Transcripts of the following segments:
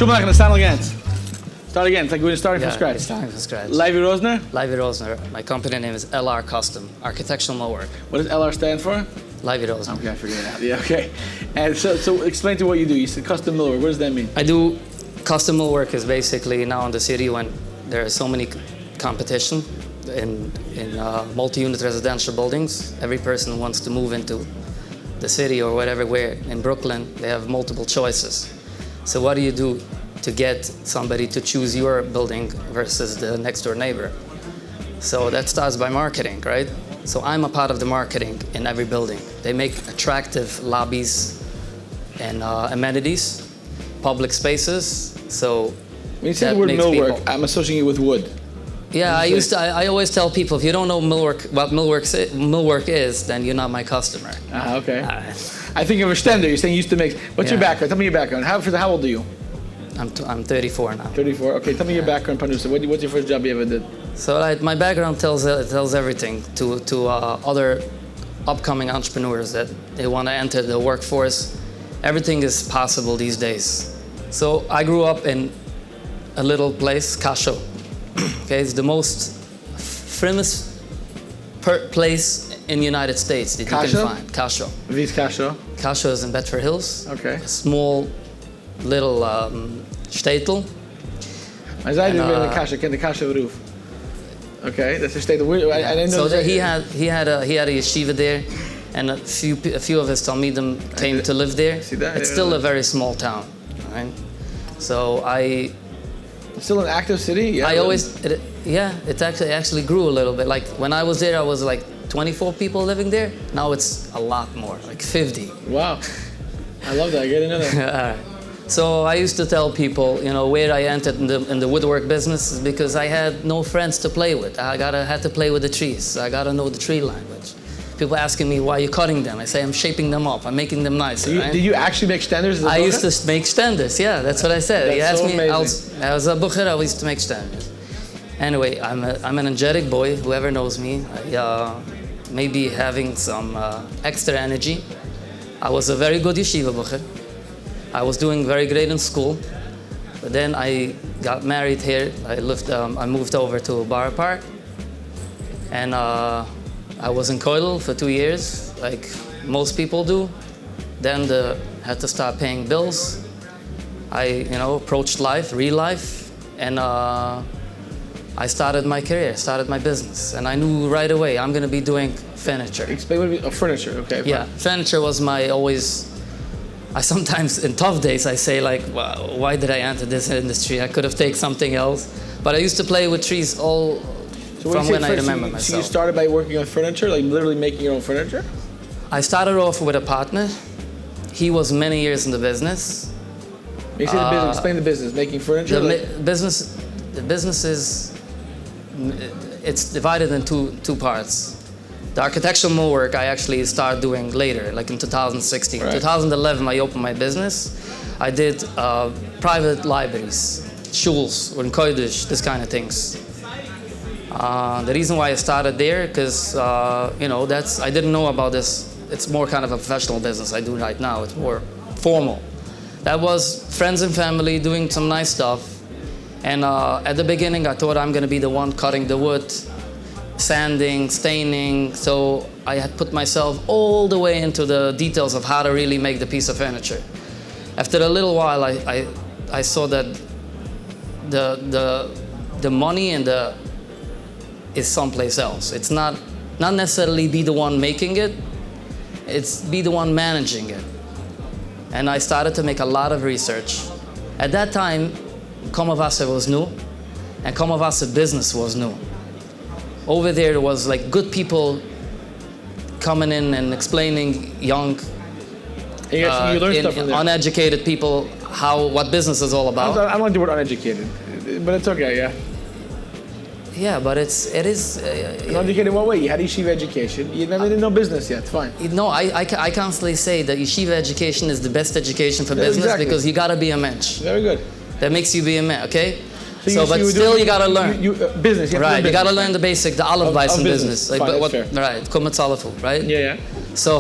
Shulman Nesanel Gantz. Start again. It's like we're starting from scratch. Starting from scratch. Levi Rosner? Levi Rosner. My company name is LR Custom, Architectural Millwork. What does LR stand for? Levi Rosner. Okay, I figured it out. Yeah, okay. And so explain to what you do. You said custom millwork. What does that mean? I do custom millwork is basically now in the city when there is so many competition in multi-unit residential buildings. Every person wants to move into the city or whatever. Where in Brooklyn they have multiple choices. So what do you do to get somebody to choose your building versus the next door neighbor? So that starts by marketing, right? So I'm a part of the marketing in every building. They make attractive lobbies and amenities, public spaces. So when you say the word millwork, I'm associating it with wood. Yeah, I always tell people, if you don't know what millwork is, then you're not my customer. Ah, okay. I think of a shtender. You're saying you used to make. What's your background? Tell me your background. How old are you? I'm 34 now. 34. Okay, tell me your background, parnussa. What's your first job you ever did? So my background tells everything to other upcoming entrepreneurs that they want to enter the workforce. Everything is possible these days. So I grew up in a little place, Kasho. Okay, it's the most famous place in the United States that you can find. Kasho. Where's Kasho? Kasho is in Bedford Hills. Okay. A small little shtetl. Maar zij doen in Kasho, ken de Kasho roof. Okay, that's a shtetl. I didn't know. So he had a yeshiva there, and a few of his talmidim came to live there. See that? It's still a very small town, right? So It's still an active city? Yeah. It actually grew a little bit. Like when I was there, I was like 24 people living there. Now it's a lot more, like 50. Wow. I love that. I didn't know that. So I used to tell people, where I entered in the woodwork business is because I had no friends to play with. I had to play with the trees. I gotta know the tree language. People asking me, why are you cutting them? I say, I'm shaping them up. I'm making them nicer. Did you actually make shtenders? I used to make shtenders. Yeah, that's what I said. He asked me. Amazing. I was a bucher. I used to make shtenders. Anyway, I'm an energetic boy. Whoever knows me, maybe having some extra energy. I was a very good yeshiva bucher. I was doing very great in school, but then I got married here. I moved over to Borough Park, and I was in kollel for 2 years, like most people do. Then had to start paying bills. I, approached real life, and I started my career, started my business, and I knew right away I'm going to be doing furniture. Explain what it means. Furniture, okay. Fine. Yeah, furniture was I sometimes, in tough days, I say like, well, why did I enter this industry? I could have taken something else. But I used to play with trees from when I remember myself. So you started by working on furniture, like literally making your own furniture? I started off with a partner. He was many years in the business. You say the business, explain the business, making furniture? The business is, it's divided in two parts. The architectural millwork I actually started doing later, like in 2016. Right. 2011 I opened my business. I did private libraries, shuls, or kodesh, this kind of things. The reason why I started there, because I didn't know about this. It's more kind of a professional business I do right now. It's more formal. That was friends and family doing some nice stuff. And at the beginning I thought I'm going to be the one cutting the wood, sanding, staining. So I had put myself all the way into the details of how to really make the piece of furniture. After a little while, I saw that the money and is someplace else. It's not necessarily be the one making it. It's be the one managing it. And I started to make a lot of research. At that time, Komavasa was new, and Komavasa business was new. Over there was like good people coming in and explaining young, you learned stuff from them. Uneducated people what business is all about. I don't like the word uneducated, but it's okay, yeah. Yeah, but it is. Uneducated in what way? You had yeshiva education. You never did no business yet. Fine. No, I constantly say that yeshiva education is the best education for business because you gotta be a mensch. Very good. That makes you be a man, okay? But still, you gotta learn. Business, right? You gotta learn the basic, the olive in business. Fine, right? Kumet salafu, right? Yeah. So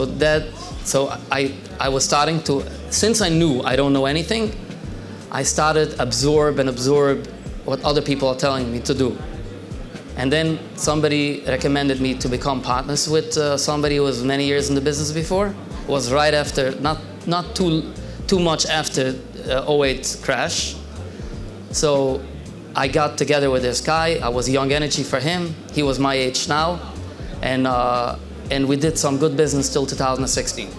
that So I was starting to, since I knew I don't know anything, I started absorb what other people are telling me to do. And then somebody recommended me to become partners with somebody who was many years in the business before. It was right after, not too much after 08 crash. So I got together with this guy. I was young energy for him. He was my age now. And we did some good business till 2016.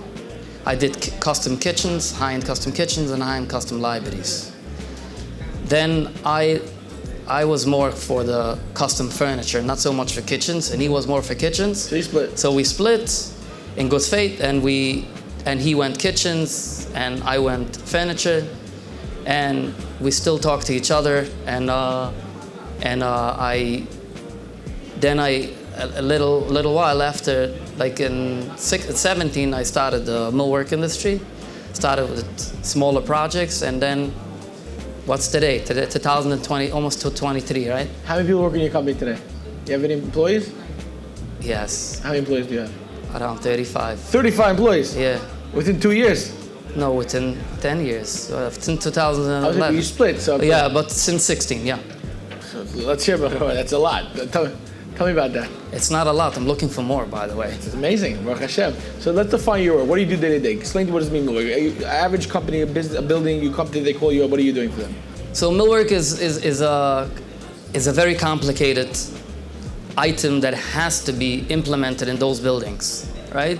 I did custom kitchens, high-end custom kitchens, and high-end custom libraries. Then I was more for the custom furniture, not so much for kitchens, and he was more for kitchens. So you split. So we split in good faith, and he went kitchens, and I went furniture, and we still talk to each other. And a little while after, like in 17, I started the millwork industry. Started with smaller projects, and then. What's today? Today, 2020, almost to 23, right? How many people work in your company today? You have any employees? Yes. How many employees do you have? Around 35. 35 employees? Yeah. Within 2 years? No, within 10 years. Since 2011. You split, so... Yeah, but since 16, yeah. So let's hear about it. That's a lot. Tell me about that. It's not a lot. I'm looking for more, by the way. It's amazing, Baruch Hashem. So let's define your work. What do you do day to day? Explain to what does it mean, millwork? Average company, a business, a building, you come to, they call you up. What are you doing for them? So millwork is a very complicated item that has to be implemented in those buildings, right?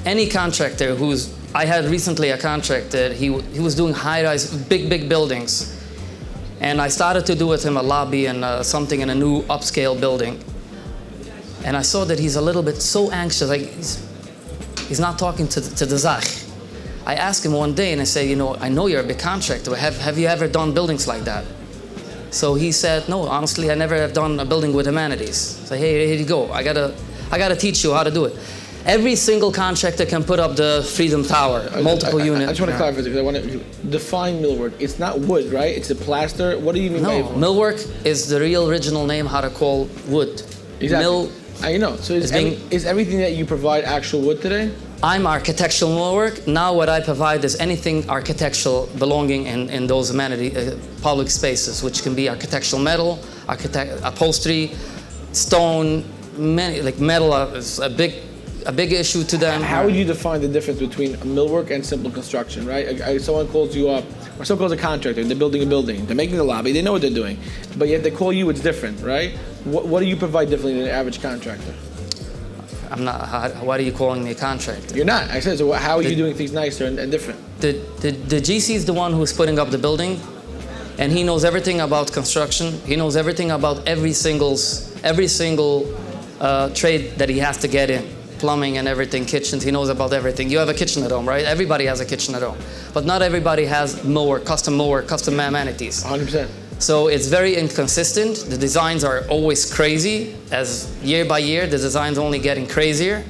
Any contractor I had recently a contractor, he was doing high-rise, big buildings. And I started to do with him a lobby and something in a new upscale building. And I saw that he's a little bit so anxious, like he's not talking to the Zach. I asked him one day and I said, I know you're a big contractor. Have you ever done buildings like that? So he said, no, honestly, I never have done a building with amenities. So hey, here you go. I gotta teach you how to do it. Every single contractor can put up the Freedom Tower, multiple units. I just want to clarify because I want to define millwork. It's not wood, right? It's a plaster. What do you mean by millwork is the real original name how to call wood. Exactly. I know. So is everything that you provide actual wood today? I'm architectural millwork. Now what I provide is anything architectural belonging in those public spaces, which can be architectural metal, upholstery, stone, metal is a big issue to them. How would you define the difference between millwork and simple construction, right? Someone calls you up, or someone calls a contractor, they're building a building, they're making a lobby, they know what they're doing, but yet they call you, it's different, right? What do you provide differently than an average contractor? I'm not, why are you calling me a contractor? You're not. I said, so how are you doing things nicer and different? The GC is the one who's putting up the building, and he knows everything about construction. He knows everything about every single trade that he has to get in. Plumbing and everything, kitchens, he knows about everything. You have a kitchen at home, right? Everybody has a kitchen at home. But not everybody has millwork, custom amenities. 100%. So it's very inconsistent. The designs are always crazy. As year by year, the design's only getting crazier.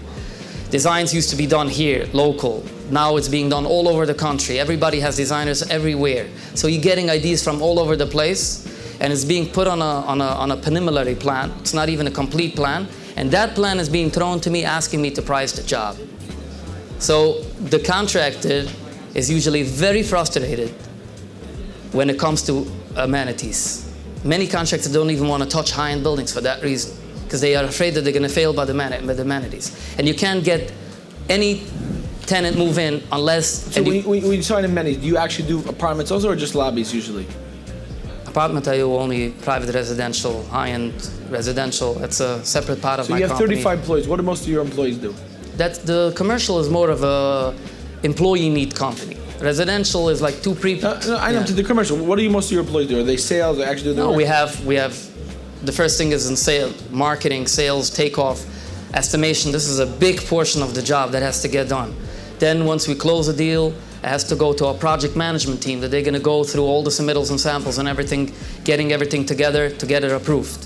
Designs used to be done here, local. Now it's being done all over the country. Everybody has designers everywhere. So you're getting ideas from all over the place, and it's being put on a preliminary plan. It's not even a complete plan. And that plan is being thrown to me, asking me to price the job. So the contractor is usually very frustrated when it comes to amenities. Many contractors don't even want to touch high-end buildings for that reason, because they are afraid that they're going to fail by the amenities. And you can't get any tenant move in unless... So when you sign amenities, do you actually do apartments also, or just lobbies usually? Apartment, I do only private residential, high-end residential. That's a separate part of my company. So you have 35 employees. What do most of your employees do? The commercial is more of a employee need company. Residential is like two people. No, I know. To the commercial, what do most of your employees do? Are they sales? They actually do the work? We have. The first thing is in sales, marketing, sales, takeoff, estimation. This is a big portion of the job that has to get done. Then once we close a deal, it has to go to a project management team that they're going to go through all the submittals and samples and everything, getting everything together to get it approved.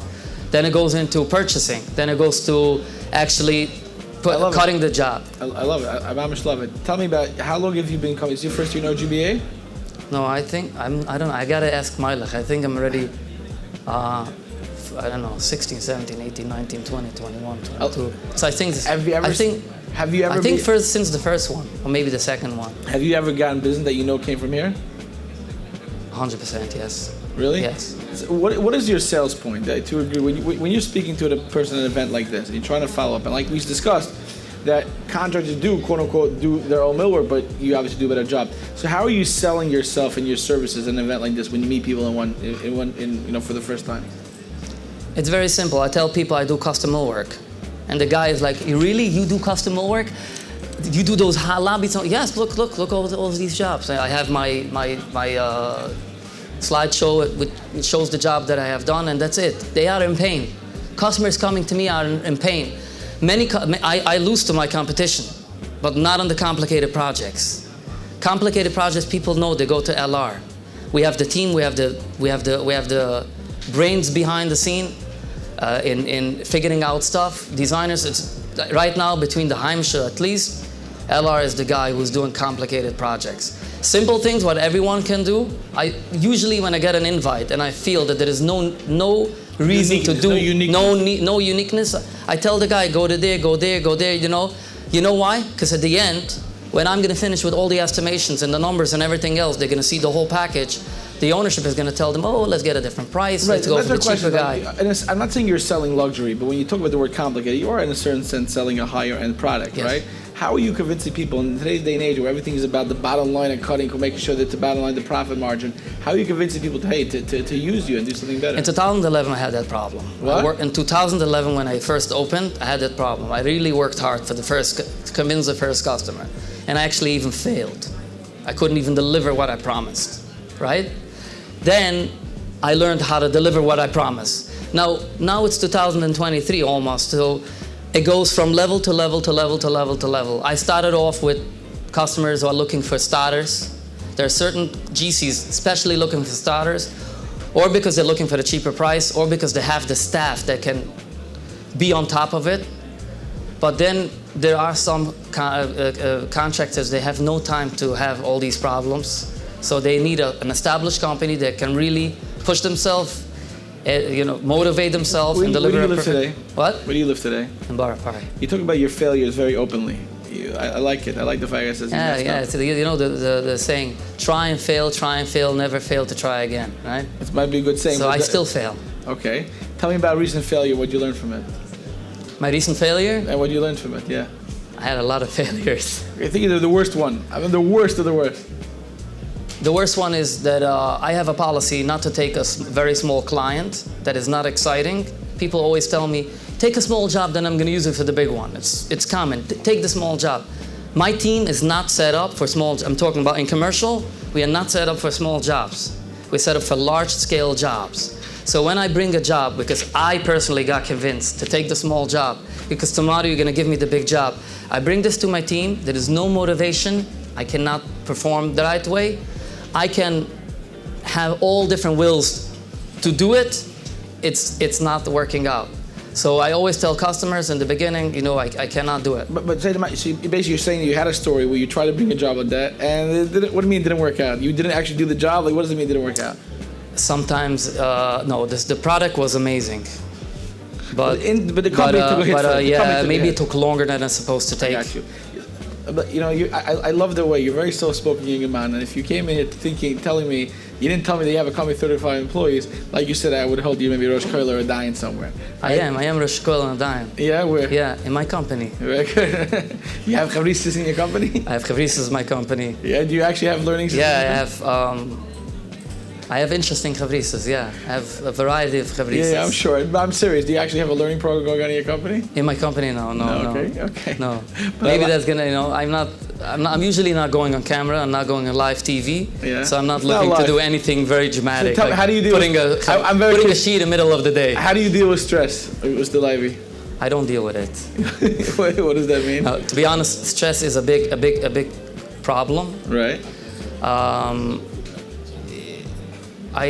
Then it goes into purchasing. Then it goes to actually cutting the job. I love it. I almost love it. Tell me about how long have you been coming? Is your first year in OJBA? No, I think I don't know. I gotta ask Mylech. I think I'm already. I don't know, 16, 17, 18, 19, 20, 21, 22. So I think Have you ever? I think since the first one, or maybe the second one. Have you ever gotten business that you know came from here? 100%, yes. Really? Yes. So what is your sales point to agree when you're speaking to a person at an event like this and you're trying to follow up, and like we discussed, that contractors do quote unquote do their own millwork, but you obviously do a better job. So how are you selling yourself and your services at an event like this when you meet people for the first time? It's very simple. I tell people I do custom millwork, and the guy is like, You do custom millwork? You do those lobbies? Yes. Look all these jobs. I have my slideshow which shows the job that I have done, and that's it. They are in pain. Customers coming to me are in pain. I lose to my competition, but not on the complicated projects. Complicated projects, people know they go to LR. We have the team. We have the brains behind the scene in figuring out stuff. Designers. It's right now between the Heimsche at least. LR is the guy who's doing complicated projects. Simple things, what everyone can do. I usually, when I get an invite and I feel that there is no reason to do, no uniqueness, I tell the guy, go to there, go there, go there. You know why? Because at the end, when I'm going to finish with all the estimations and the numbers and everything else, they're going to see the whole package. The ownership is going to tell them, oh, let's get a different price. Right. Let's go for the cheaper guy. And I'm not saying you're selling luxury, but when you talk about the word complicated, you are in a certain sense selling a higher end product, yes. Right? How are you convincing people in today's day and age where everything is about the bottom line and cutting, making sure that the bottom line, the profit margin, how are you convincing people to use you and do something better? In 2011, I had that problem. What? In 2011, when I first opened, I had that problem. I really worked hard to convince the first customer. And I actually even failed. I couldn't even deliver what I promised, right? Then I learned how to deliver what I promised. Now it's 2023 almost, so it goes from level to level to level to level to level. I started off with customers who are looking for starters. There are certain GCs especially looking for starters, or because they're looking for the cheaper price, or because they have the staff that can be on top of it. But then there are some contractors, they have no time to have all these problems. So they need an established company that can really push themselves, motivate themselves and deliver. Where do you live today? What? Where do you live today? In Borough Park. You talk about your failures very openly. I like it. I like the fact that it says you messed up. It's, the saying, try and fail, never fail to try again, right? It might be a good saying. So I still fail. Okay. Tell me about a recent failure. What did you learn from it? My recent failure? And what did you learn from it, yeah. I had a lot of failures. I think they're the worst one. I mean, the worst of the worst. The worst one is that I have a policy not to take a very small client that is not exciting. People always tell me, take a small job, then I'm going to use it for the big one. It's common. Take the small job. My team is not set up for small. I'm talking about in commercial. We are not set up for small jobs. We're set up for large-scale jobs. So when I bring a job, because I personally got convinced to take the small job, because tomorrow you're going to give me the big job, I bring this to my team. There is no motivation. I cannot perform the right way. I can have all different wills to do it. It's not working out. So I always tell customers in the beginning, I cannot do it. But say to my, so basically you're saying you had a story where you tried to bring a job like that, and what do you mean it didn't work out? You didn't actually do the job? Like, what does it mean it didn't work out? Sometimes, no, the product was amazing. But the company took a hit for it. Maybe it took longer than it's supposed to take. I got you. But I love the way you're very soft-spoken young man, and if you came in here telling me, you didn't tell me that you have a company with 35 employees, like you said, I would have held you maybe Rosh Kollel or dying somewhere. Right? I am Rosh Kollel and dying. Yeah, where? Yeah, in my company. Very good. You have chavristas in your company? I have chavristas in my company. Yeah, do you actually have learning systems? Yeah, I have interesting chavristas, yeah. I have a variety of chavristas. Yeah, I'm sure. But I'm serious. Do you actually have a learning program going on in your company? In my company, no. Okay. No. Maybe that's gonna, I'm usually not going on camera. I'm not going on live TV. Yeah. So I'm not looking to do anything very dramatic. So how do you deal putting a sheet in the middle of the day. How do you deal with stress, Mr. Levi? I don't deal with it. What does that mean? To be honest, stress is a big problem. Right. I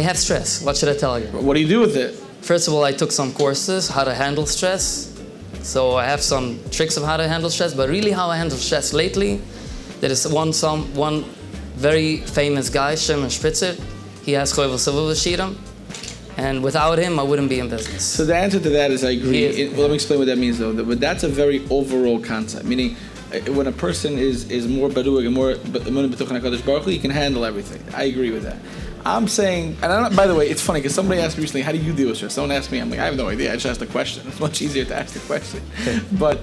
have stress. What should I tell you? What do you do with it? First of all, I took some courses how to handle stress. So I have some tricks of how to handle stress, but really how I handle stress lately, there is one very famous guy, Shimon Spitzer. He has kollel Shiram. And without him, I wouldn't be in business. So the answer to that is I agree. Let me explain what that means though. But that's a very overall concept. Meaning, when a person is more baruch and more b'tuchen HaKadosh Baruch Hu, he can handle everything. I agree with that. I'm saying, and by the way, it's funny because somebody asked me recently, how do you deal with stress? Someone asked me, I'm like, I have no idea. I just asked the question. It's much easier to ask the question. but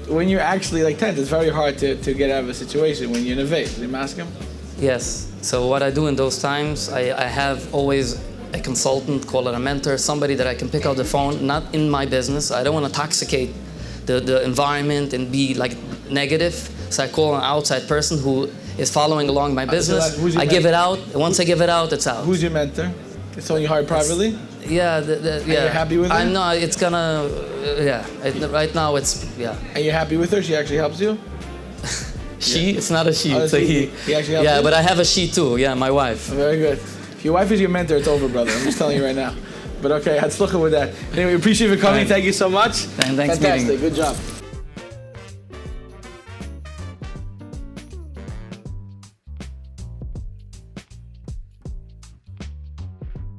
when you're actually like tense, it's very hard to get out of a situation when you're in a vase. Did you ask him? Yes. So what I do in those times, I have always a consultant, call it a mentor, somebody that I can pick up the phone, not in my business. I don't want to intoxicate the environment and be like negative. So I call an outside person who is following along my business. So I give it out. Once I give it out, it's out. Who's your mentor? It's someone you hired privately? Yeah. Are you happy with her? I'm not. It's gonna. Right now, it's yeah. Are you happy with her? She actually helps you? She? Yeah. It's not a she. Oh, it's a he. He actually helps you? Yeah, but I have a she too. Yeah, my wife. Very good. If your wife is your mentor, it's over, brother. I'm just telling you right now. But okay, hatzlacha with that. Anyway, we appreciate you for coming. Thank you so much. And thanks, fantastic. meeting. Good job.